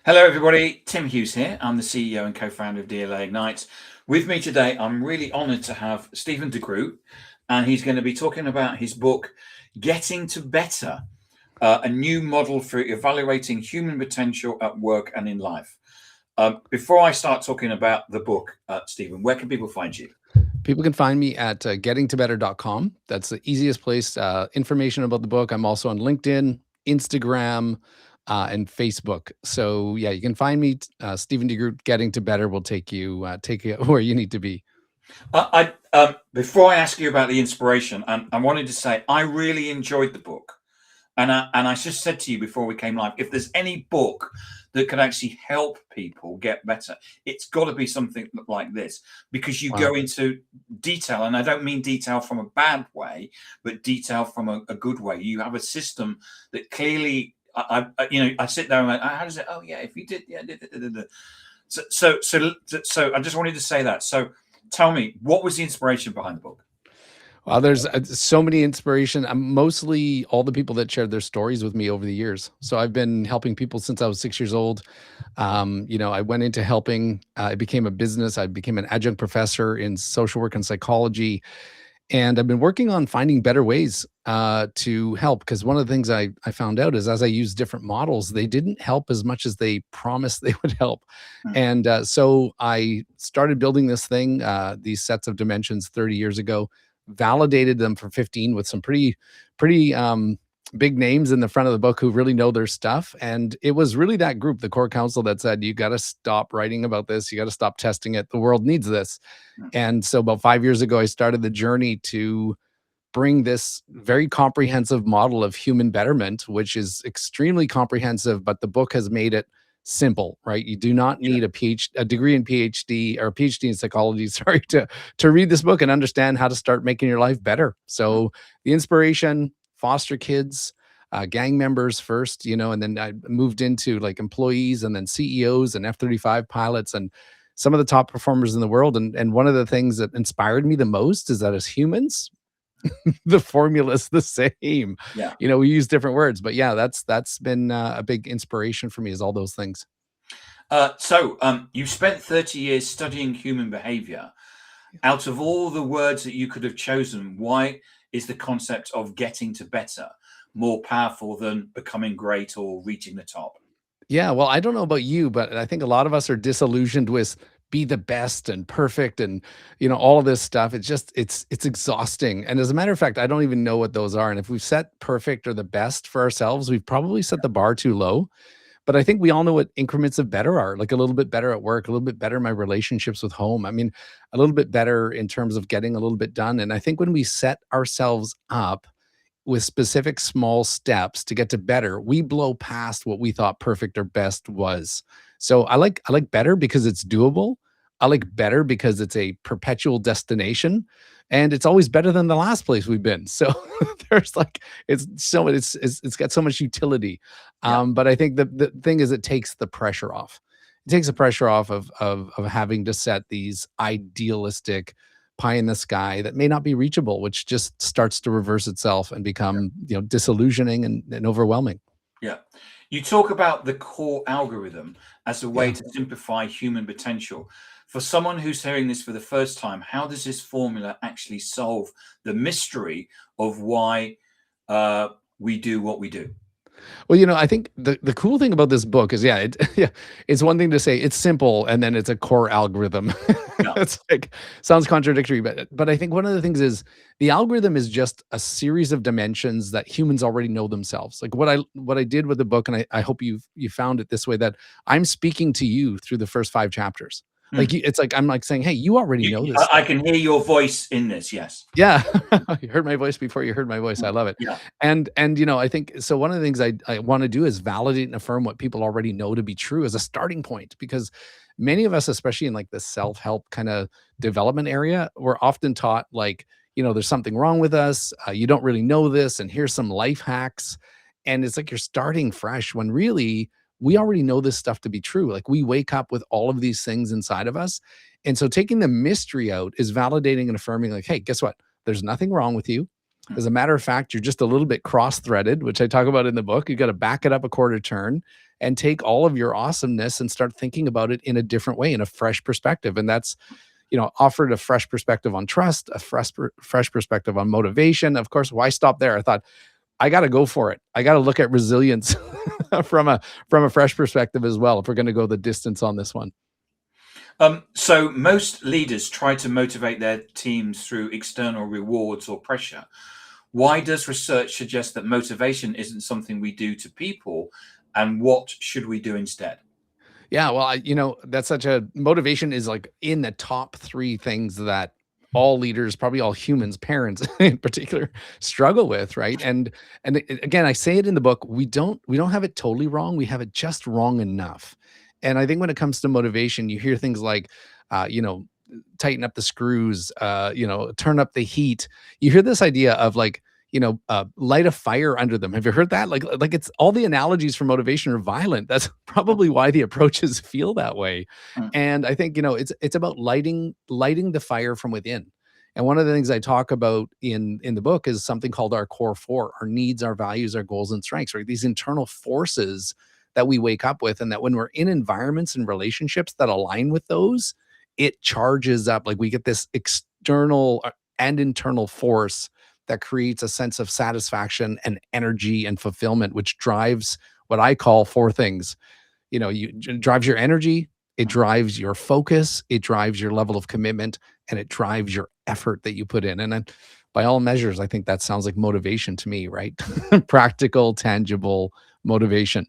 Hello, everybody. Tim Hughes here. I'm the CEO and co-founder of DLA Ignites. With me today, I'm really honored to have Stephen de Groot, and he's going to be talking about his book, Getting to Better, a new model for evaluating human potential at work and in life. Before I start talking about the book, Stephen, where can people find you? People can find me at gettingtobetter.com. That's the easiest place. Information about the book. I'm also on LinkedIn, Instagram, and Facebook. So yeah, you can find me. Stephen de Groot. Getting to Better will take you where you need to be. Before I ask you about the inspiration, I wanted to say I really enjoyed the book. And I just said to you before we came live, if there's any book that can actually help people get better, it's got to be something like this, because you go Wow. into detail, and I don't mean detail from a bad way, but detail from a good way. You have a system that clearly, I sit there and like, how does it? Oh yeah, if you did, yeah. So I just wanted to say that. So tell me, what was the inspiration behind the book? Well, there's so many inspiration. I'm mostly all the people that shared their stories with me over the years. So I've been helping people since I was 6 years old. I went into helping. It became a business. I became an adjunct professor in social work and psychology, and I've been working on finding better ways to help. Because one of the things I found out is as I used different models, they didn't help as much as they promised they would help. Hmm. And so I started building this thing, these sets of dimensions 30 years ago, validated them for 15 with some pretty big names in the front of the book who really know their stuff. And it was really that group, the core council, that said, you got to stop writing about this. You got to stop testing it. The world needs this. Hmm. And so about 5 years ago, I started the journey to bring this very comprehensive model of human betterment, which is extremely comprehensive, but the book has made it simple, right? You do not Yeah. need a degree in PhD or a PhD in psychology, sorry, to read this book and understand how to start making your life better. Hmm. So the inspiration, foster kids, gang members first, and then I moved into like employees and then CEOs and F-35 pilots and some of the top performers in the world. And one of the things that inspired me the most is that as humans, the formula's the same. Yeah. We use different words, but yeah, that's been a big inspiration for me is all those things. You spent 30 years studying human behavior. Out of all the words that you could have chosen, why is the concept of getting to better more powerful than becoming great or reaching the top? Yeah, well, I don't know about you, but I think a lot of us are disillusioned with be the best and perfect and all of this stuff. It's exhausting. And as a matter of fact, I don't even know what those are. And if we've set perfect or the best for ourselves, we've probably set the bar too low. But I think we all know what increments of better are, like a little bit better at work, a little bit better in my relationships with home. I mean, a little bit better in terms of getting a little bit done. And I think when we set ourselves up with specific small steps to get to better, we blow past what we thought perfect or best was. So I like better because it's doable. I like better because it's a perpetual destination and it's always better than the last place we've been. So there's like it's got so much utility. Yeah. But I think the thing is it takes the pressure off. It takes the pressure off of having to set these idealistic pie in the sky that may not be reachable, which just starts to reverse itself and become, disillusioning and overwhelming. Yeah. You talk about the core algorithm as a way Yeah. to simplify human potential. For someone who's hearing this for the first time, how does this formula actually solve the mystery of why we do what we do? Well, I think the cool thing about this book is, yeah, yeah, it's one thing to say it's simple and then it's a core algorithm. Yeah. It's like sounds contradictory, but I think one of the things is the algorithm is just a series of dimensions that humans already know themselves. Like what I did with the book, and I hope you found it this way, that I'm speaking to you through the first 5 chapters. Hmm. Like it's like I'm like saying, hey, you already know this I stuff. can hear your voice in this. Yes. Yeah. You heard my voice before you heard my voice. I love it. Yeah. And I think so one of the things I wanna do is validate and affirm what people already know to be true as a starting point, because many of us, especially in like the self-help kinda development area, we're often taught like, there's something wrong with us, you don't really know this, and here's some life hacks. And it's like you're starting fresh when really we already know this stuff to be true. Like we wake up with all of these things inside of us. And so taking the mystery out is validating and affirming, like, hey, guess what? There's nothing wrong with you. As Hmm. a matter of fact, you're just a little bit cross-threaded, which I talk about in the book. You got to back it up a quarter turn and take all of your awesomeness and start thinking about it in a different way, in a fresh perspective. And that's, offered a fresh perspective on trust, a fresh perspective on motivation. Of course, why stop there? I thought, I got to go for it. I got to look at resilience from a fresh perspective as well, if we're going to go the distance on this one. So most leaders try to motivate their teams through external rewards or pressure. Why does research suggest that motivation isn't something we do to people, and what should we do instead? Yeah, well, that's such a motivation is like in the top 3 things that all leaders, probably all humans, parents in particular, struggle with, right? And again, I say it in the book, we don't have it totally wrong, we have it just wrong enough. And I think when it comes to motivation, you hear things like, uh, you know, tighten up the screws, turn up the heat. You hear this idea of like, light a fire under them. Have you heard that? Like it's all the analogies for motivation are violent. That's probably why the approaches feel that way. Mm. And I think, it's about lighting the fire from within. And one of the things I talk about in the book is something called our core 4, our needs, our values, our goals and strengths, right? These internal forces that we wake up with, and that when we're in environments and relationships that align with those, it charges up. Like we get this external and internal force that creates a sense of satisfaction and energy and fulfillment, which drives what I call 4 things. It drives your energy, it drives your focus, it drives your level of commitment, and it drives your effort that you put in. And then by all measures, I think that sounds like motivation to me, right? Practical, tangible motivation.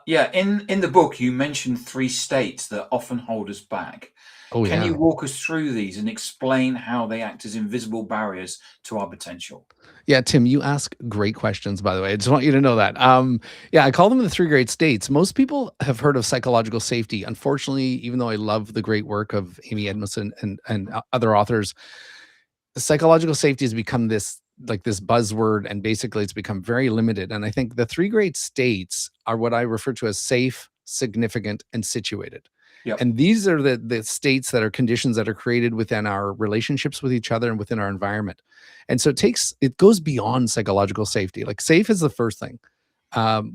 Yeah, in the book, you mentioned 3 states that often hold us back. Oh Can you yeah. walk us through these and explain how they act as invisible barriers to our potential? Yeah, Tim, you ask great questions, by the way. I just want you to know that. Yeah, I call them the 3 great states. Most people have heard of psychological safety. Unfortunately, even though I love the great work of Amy Edmondson and other authors, psychological safety has become this buzzword, and basically it's become very limited. And I think the 3 great states are what I refer to as safe, significant, and situated. Yep. And these are the states that are conditions that are created within our relationships with each other and within our environment. And so it goes beyond psychological safety. Like safe is the first thing.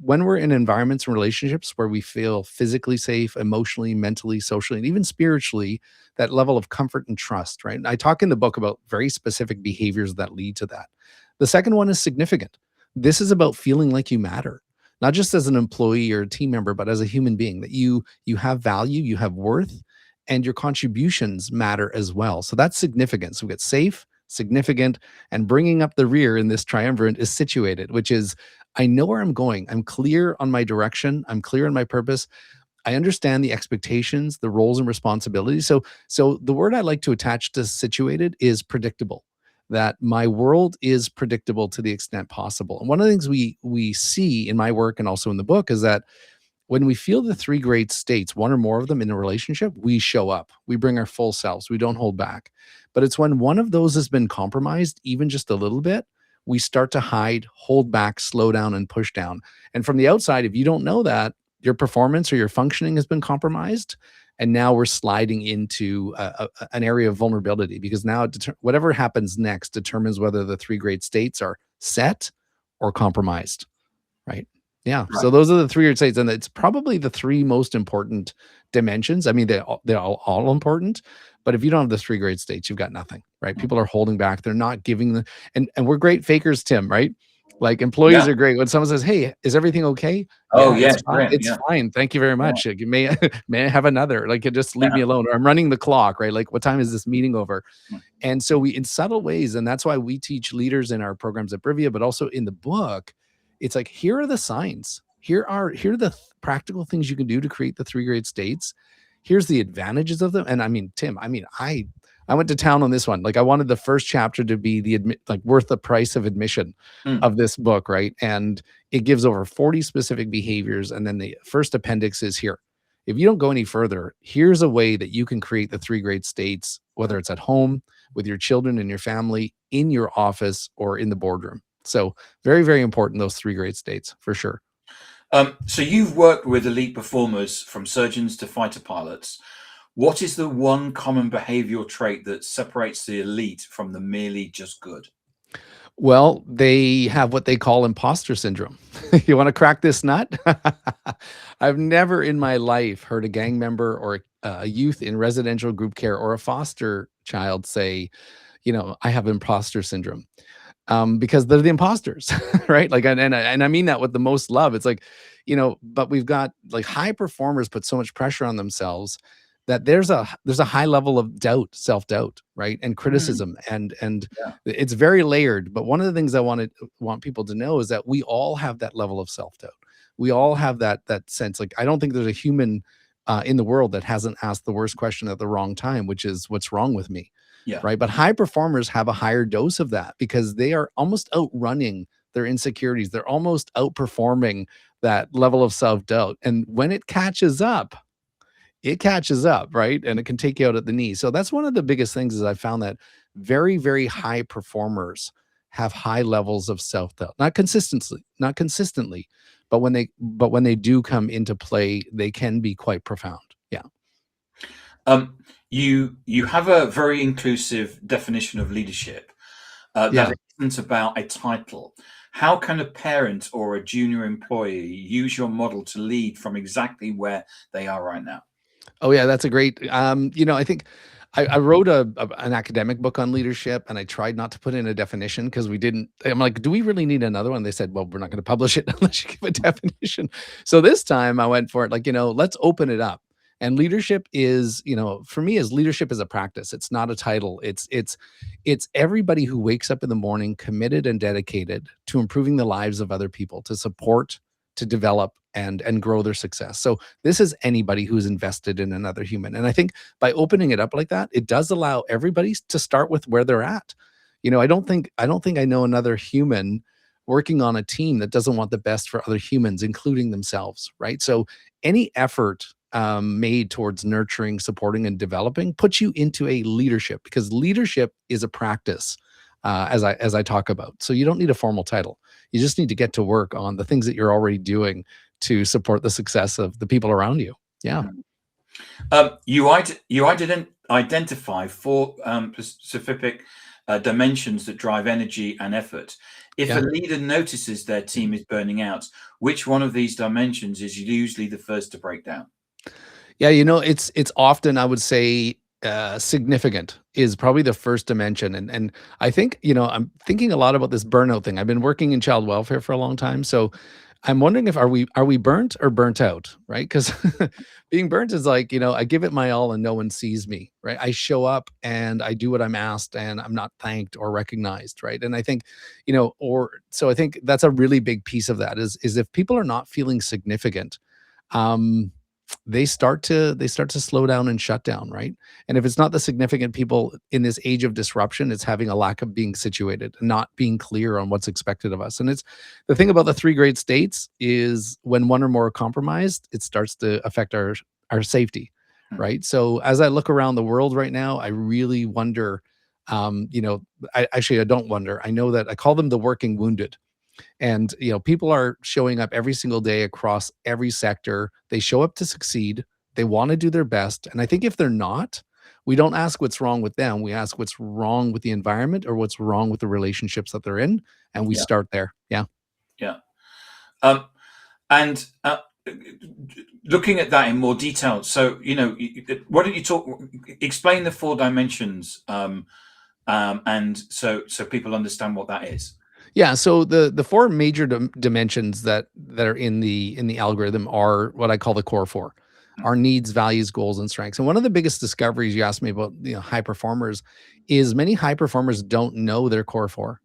When we're in environments and relationships where we feel physically safe, emotionally, mentally, socially, and even spiritually, that level of comfort and trust, right? And I talk in the book about very specific behaviors that lead to that. The second one is significant. This is about feeling like you matter, not just as an employee or a team member, but as a human being, that you have value, you have worth, and your contributions matter as well. So that's significant. So we get safe, significant, and bringing up the rear in this triumvirate is situated, which is I know where I'm going. I'm clear on my direction. I'm clear on my purpose. I understand the expectations, the roles and responsibilities. So the word I like to attach to situated is predictable. That my world is predictable to the extent possible. And one of the things we see in my work and also in the book is that when we feel the 3 great states, one or more of them in a relationship, we show up. We bring our full selves. We don't hold back. But it's when one of those has been compromised, even just a little bit, we start to hide, hold back, slow down, and push down. And from the outside, if you don't know that, your performance or your functioning has been compromised. And now we're sliding into an area of vulnerability, because now whatever happens next determines whether the 3 great states are set or compromised. Right. Yeah. So Right. those are the 3 great states, and it's probably the 3 most important dimensions. I mean, they're all important, but if you don't have the 3 great states, you've got nothing, right? People are holding back. They're not giving and we're great fakers, Tim, right? Like employees Yeah. are great. When someone says, "Hey, is everything okay?" Oh, Yeah, it's yes. fine. Brilliant. It's Yeah. fine. Thank you very Yeah. much. Like, you may may I have another? Like, you just leave Yeah. me alone. Or I'm running the clock, right? Like, what time is this meeting over? Mm. And so we in subtle ways, and that's why we teach leaders in our programs at Brivia, but also in the book, it's like, here are the signs. Here are the practical things you can do to create the 3 great states. Here's the advantages of them. And I mean, Tim, I went to town on this one. Like I wanted the first chapter to be like worth the price of admission Mm. of this book, right? And it gives over 40 specific behaviors. And then the first appendix is here. If you don't go any further, here's a way that you can create the 3 great states, whether it's at home, with your children and your family, in your office, or in the boardroom. So very, very important, those 3 great states for sure. So you've worked with elite performers from surgeons to fighter pilots. What is the one common behavioral trait that separates the elite from the merely just good? Well, they have what they call imposter syndrome. You want to crack this nut? I've never in my life heard a gang member or a youth in residential group care or a foster child say, I have imposter syndrome, because they're the imposters, right? Like, and I mean that with the most love. It's like, but we've got like high performers put so much pressure on themselves that there's a high level of doubt, self doubt, right, and Mm, criticism, and yeah, it's very layered. But one of the things I want people to know is that we all have that level of self doubt. We all have that sense. Like, I don't think there's a human in the world that hasn't asked the worst question at the wrong time, which is, "What's wrong with me?" yeah. Right? But high performers have a higher dose of that because they are almost outrunning their insecurities. They're almost outperforming that level of self-doubt. And when it catches up, right? And it can take you out at the knee. So that's one of the biggest things is I found that very, very high performers have high levels of self-doubt. Not consistently, but when they do come into play, they can be quite profound. Yeah. Um, you have a very inclusive definition of leadership that Yeah. it isn't about a title. How can a parent or a junior employee use your model to lead from exactly where they are right now? Oh yeah, that's a great. I think I wrote an academic book on leadership, and I tried not to put in a definition because we didn't. I'm like, do we really need another one? They said, well, we're not going to publish it unless you give a definition. So this time I went for it. Like, let's open it up. And leadership is, for me, is leadership is a practice. It's not a title. It's everybody who wakes up in the morning committed and dedicated to improving the lives of other people, to support, to develop, and grow their success. So this is anybody who's invested in another human. And I think by opening it up like that, it does allow everybody to start with where they're at. I don't think I know another human working on a team that doesn't want the best for other humans, including themselves, right? So any effort made towards nurturing, supporting, and developing puts you into a leadership, because leadership is a practice, as I talk about. So you don't need a formal title. You just need to get to work on the things that you're already doing to support the success of the people around you. Yeah. You identify four specific dimensions that drive energy and effort. If a Yeah. leader notices their team is burning out, which one of these dimensions is usually the first to break down? Yeah, it's often, I would say, significant is probably the first dimension, and I think, I'm thinking a lot about this burnout thing. I've been working in child welfare for a long time, so I'm wondering if are we burnt or burnt out, right? Because being burnt is like, I give it my all and no one sees me, right? I show up and I do what I'm asked and I'm not thanked or recognized, right? And I think, or so I think that's a really big piece of that is if people are not feeling significant, um they start to slow down and shut down, right? And if it's not the significant people in this age of disruption, it's having a lack of being situated, not being clear on what's expected of us. And it's the thing about the three great states is when one or more are compromised, it starts to affect our safety, Hmm. right? So as I look around the world right now, I really wonder, I don't wonder, I know that I call them the working wounded. And people are showing up every single day across every sector. They show up to succeed. They want to do their best. And I think if they're not, we don't ask what's wrong with them. We ask what's wrong with the environment or what's wrong with the relationships that they're in, and we Yeah, start there. Yeah. yeah. Um, and looking at that in more detail, so why don't you explain the four dimensions, and so people understand what that is. Yeah, so the four major dimensions that are in the algorithm are what I call the core four: our needs, values, goals, and strengths. And one of the biggest discoveries, you asked me about, high performers, is many high performers don't know their core four.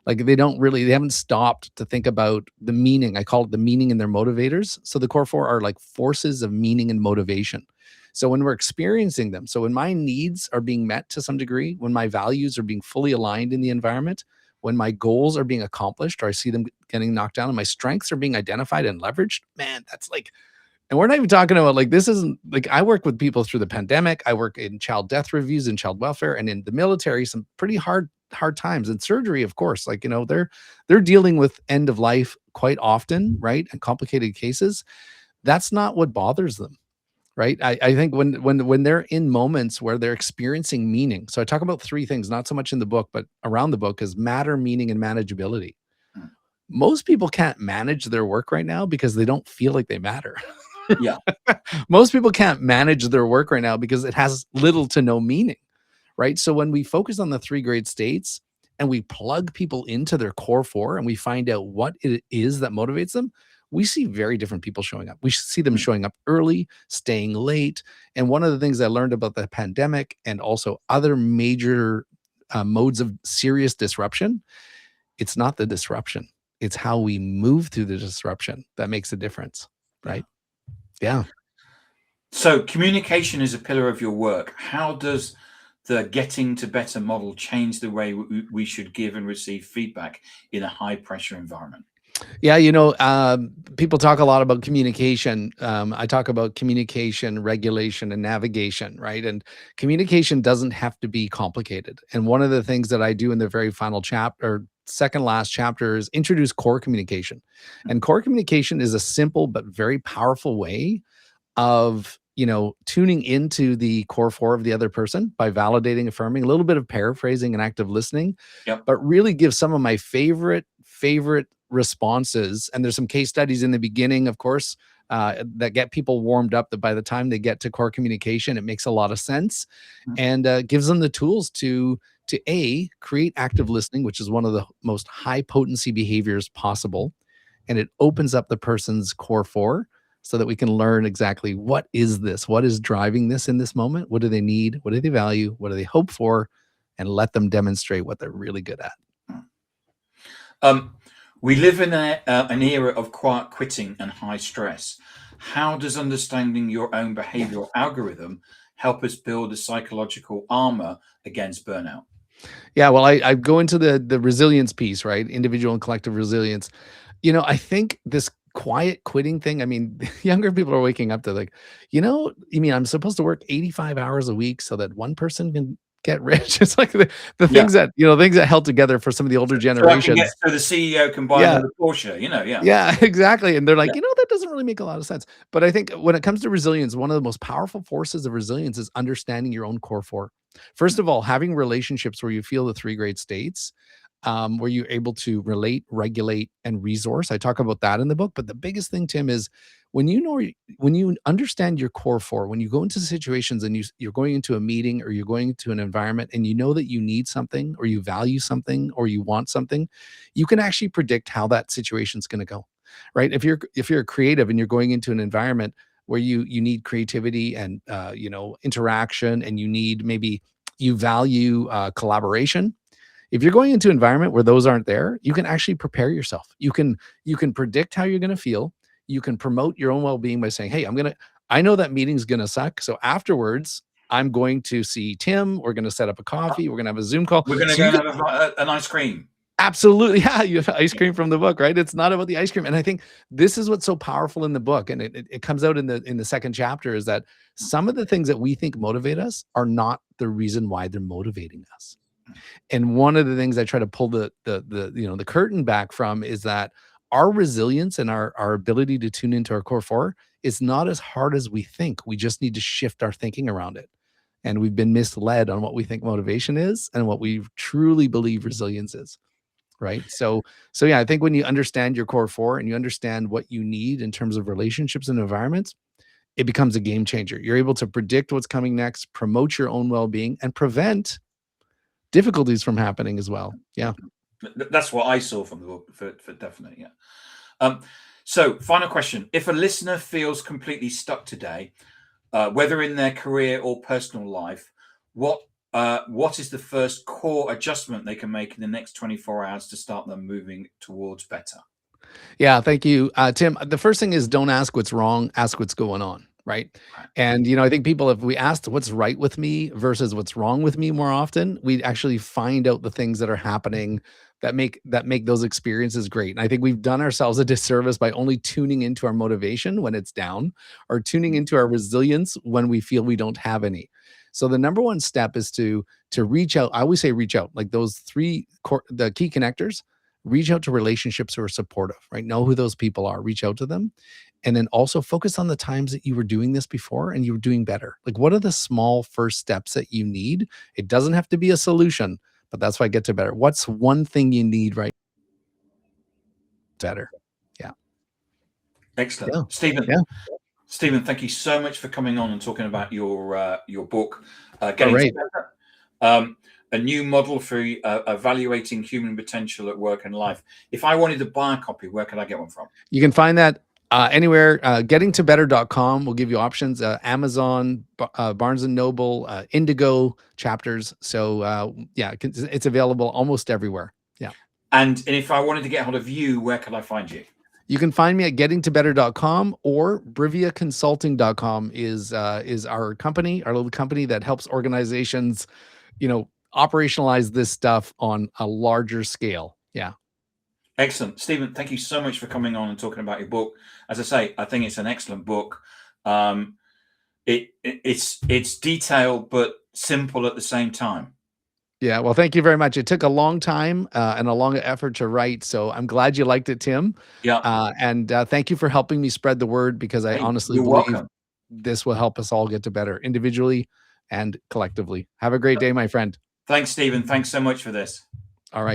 Like, they haven't stopped to think about the meaning. I call it the meaning in their motivators. So the core four are like forces of meaning and motivation. So when we're experiencing them, so when my needs are being met to some degree, when my values are being fully aligned in the environment, when my goals are being accomplished or I see them getting knocked down and my strengths are being identified and leveraged, man, that's like, and we're not even talking about, like, this isn't like, I work with people through the pandemic. I work in child death reviews and child welfare and in the military, some pretty hard times, and surgery, of course. Like, they're dealing with end of life quite often, right? And complicated cases. That's not what bothers them. right? I think when they're in moments where they're experiencing meaning. So I talk about three things, not so much in the book, but around the book, is matter, meaning, and manageability. Mm. Most people can't manage their work right now because they don't feel like they matter. Yeah. Most people can't manage their work right now because it has little to no meaning, right? So when we focus on the three great states and we plug people into their core four and we find out what it is that motivates them, we see very different people showing up. We see them Mm. showing up early, staying late. And one of the things I learned about the pandemic and also other major modes of serious disruption, it's not the disruption, it's how we move through the disruption that makes a difference, Yeah. right? Yeah. So communication is a pillar of your work. How does the getting to better model change the way we should give and receive feedback in a high pressure environment? Yeah, people talk a lot about communication. I talk about communication, regulation, and navigation, right? And communication doesn't have to be complicated. And one of the things that I do in the very final chapter, or second last chapter, is introduce core communication. Mm. And core communication is a simple but very powerful way of tuning into the core four of the other person by validating, affirming, a little bit of paraphrasing and active listening, Yep. but really give some of my favorite responses. And there's some case studies in the beginning, of course, that get people warmed up, that by the time they get to core communication, it makes a lot of sense, Mm. and gives them the tools to create active listening, which is one of the most high potency behaviors possible, and it opens up the person's core four so that we can learn exactly what is this, what is driving this in this moment, what do they need, what do they value, what do they hope for, and let them demonstrate what they're really good at. Mm. Um, we live in an era of quiet quitting and high stress. How does understanding your own behavioral algorithm help us build a psychological armor against burnout? Yeah, well, I go into the resilience piece, right? Individual and collective resilience. I think this quiet quitting thing, I mean, younger people are waking up to like, you mean I'm supposed to work 85 hours a week so that one person can get rich? It's like the Yeah. things that held together for some of the older So I can get generations. so the CEO can buy Yeah. another Porsche, yeah. Yeah, exactly. And they're Yeah. like, that doesn't really make a lot of sense. But I think when it comes to resilience, one of the most powerful forces of resilience is understanding your own core four. First Mm. of all, having relationships where you feel the three great states, where you're able to relate, regulate, and resource. I talk about that in the book. But the biggest thing, Tim, is when you understand your core four, when you go into situations and you're going into a meeting or you're going into an environment and you know that you need something or you value something or you want something, you can actually predict how that situation's going to go, right? If you're a creative and you're going into an environment where you need creativity and interaction, and you value collaboration. If you're going into an environment where those aren't there, you can actually prepare yourself. You can predict how you're going to feel. You can promote your own well-being by saying, hey, I know that meeting's going to suck, so afterwards I'm going to see Tim. We're going to set up a Uh, coffee. We're going to have a Zoom call. We're going to So go you and can. have an ice cream. Absolutely. Yeah, you have ice cream from the book, right? It's not about the ice cream. And I think this is what's so powerful in the book. And it comes out in the second chapter, is that some of the things that we think motivate us are not the reason why they're motivating us. And one of the things I try to pull the curtain back from is that our resilience and our ability to tune into our core four is not as hard as we think. We just need to shift our thinking around it. And we've been misled on what we think motivation is and what we truly believe resilience is. Right. So yeah, I think when you understand your core four and you understand what you need in terms of relationships and environments, it becomes a game changer. You're able to predict what's coming next, promote your own well-being, and prevent difficulties from happening as well. Yeah. That's what I saw from the book, for definite. Yeah. Um, so, final question: if a listener feels completely stuck today, whether in their career or personal life, what is the first core adjustment they can make in the next 24 hours to start them moving towards better? Yeah, thank you, Tim. The first thing is, don't ask what's wrong, ask what's going on, right? Right. And I think people, if we asked what's right with me versus what's wrong with me more often, we'd actually find out the things that are happening that make those experiences great. And I think we've done ourselves a disservice by only tuning into our motivation when it's down, or tuning into our resilience when we feel we don't have any. So the number one step is to reach out. I always say reach out, like those the key connectors. reach out to relationships who are supportive, right? Know who those people are, reach out to them. And then also focus on the times that you were doing this before and you were doing better. Like, what are the small first steps that you need? It doesn't have to be a solution, but that's why I get to better. What's one thing you need right better? Yeah. Excellent. Yeah. Stephen, Yeah. Stephen, thank you so much for coming on and talking about your book, All Getting to right. Better, a new model for evaluating human potential at work and life. If I wanted to buy a copy, where could I get one from? You can find that anywhere. Gettingtobetter.com will give you options. Amazon, Barnes and Noble, Indigo chapters. So yeah, it's available almost everywhere. Yeah. And if I wanted to get hold of you, where could I find you? You can find me at gettingtobetter.com, or briviaconsulting.com is our company, our little company that helps organizations, operationalize this stuff on a larger scale. Yeah. Excellent. Stephen, thank you so much for coming on and talking about your book. As I say, I think it's an excellent book. It's detailed but simple at the same time. Yeah, well, thank you very much. It took a long time and a long effort to write, so I'm glad you liked it, Tim. Yeah. And thank you for helping me spread the word, because I honestly You're believe welcome. this will help us all get to better individually and collectively. Have a great day, my friend. Thanks, Stephen. Thanks so much for this. All right.